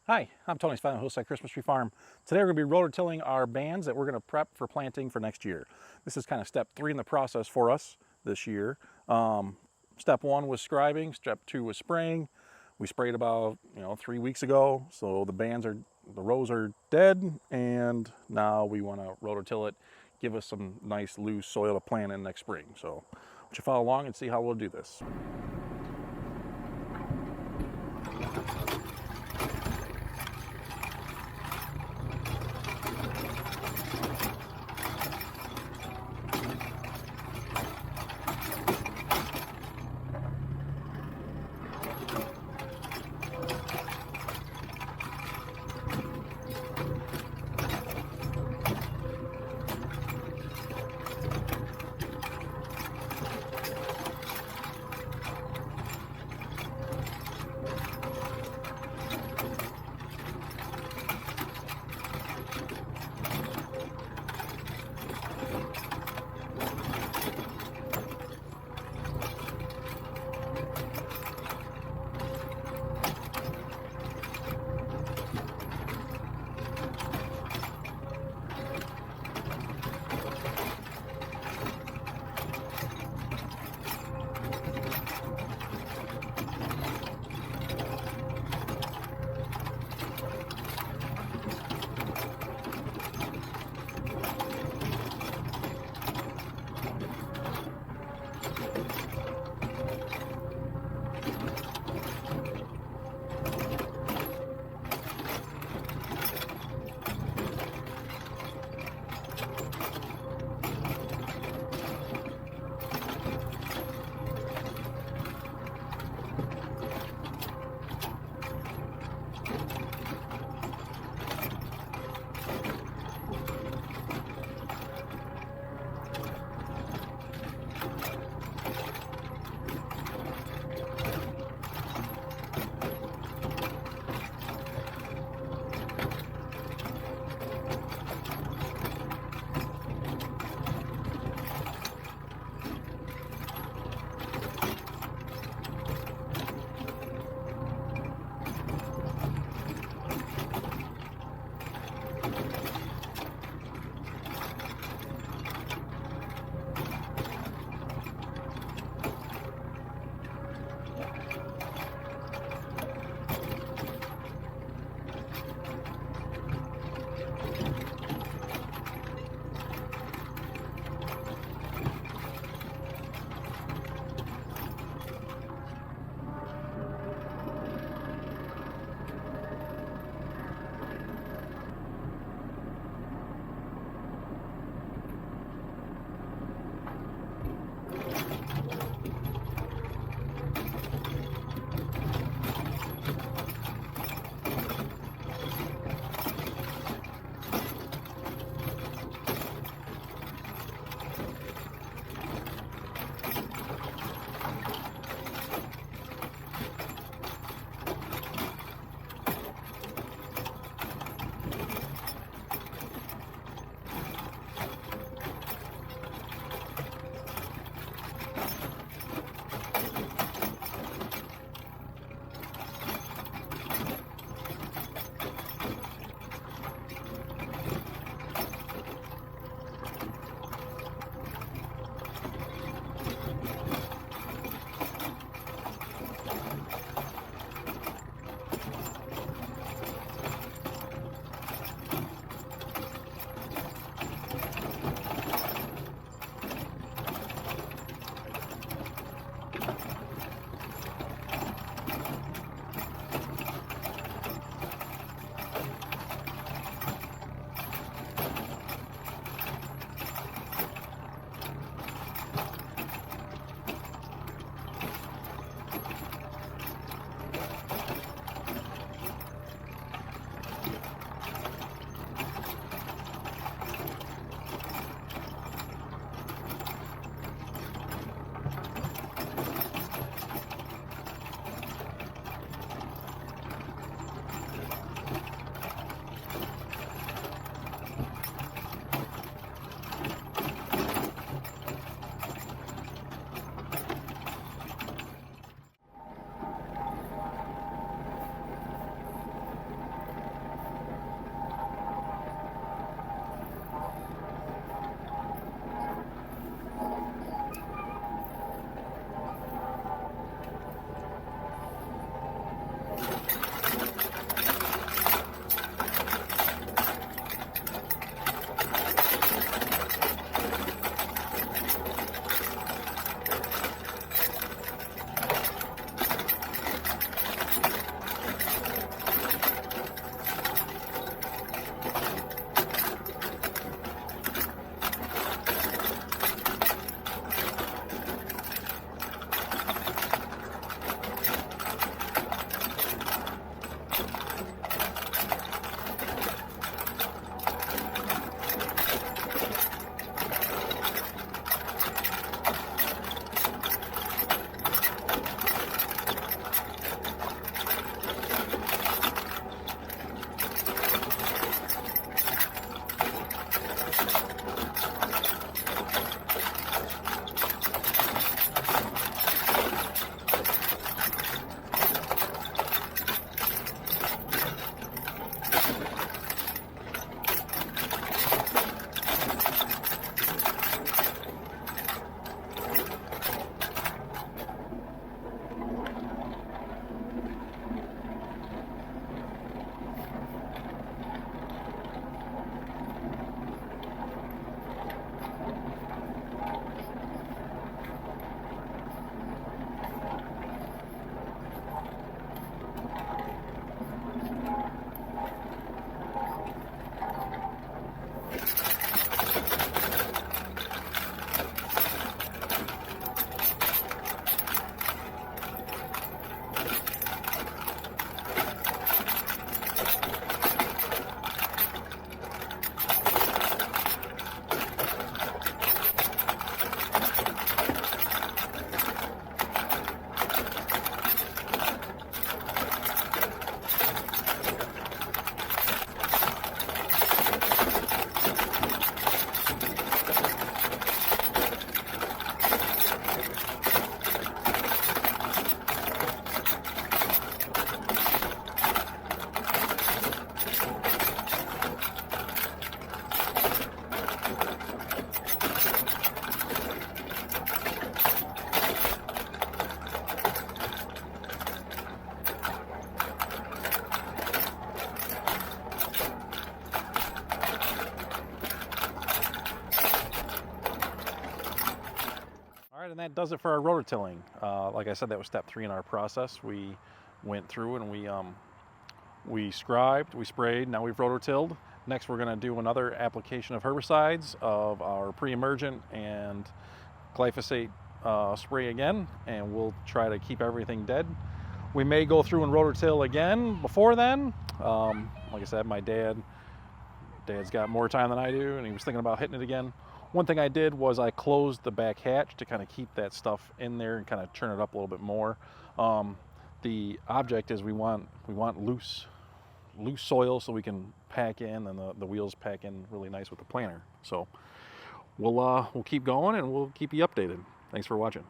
Hi, I'm Tony's Final Host at Christmas Tree Farm. Today we're going to be rototilling our bands that we're going to prep for planting for next year. This is kind of step 3 in the process for us this year. Step 1 was scribing, step 2 was spraying. We sprayed about 3 weeks ago, so the rows are dead, and now we want to rototill it, give us some nice loose soil to plant in next spring. So why don't you follow along and see how we'll do this. And that does it for our rototilling. Like I said, that was step 3 in our process. We went through and we scribed, we sprayed, now we've rototilled. Next we're going to do another application of herbicides of our pre-emergent and glyphosate spray again, and we'll try to keep everything dead. We may go through and rototill again before then. Like I said, my dad's got more time than I do, and he was thinking about hitting it again. One thing I did was I closed the back hatch to kind of keep that stuff in there and kind of turn it up a little bit more. The object is we want loose soil so we can pack in, and the wheels pack in really nice with the planter. So we'll keep going and we'll keep you updated. Thanks for watching.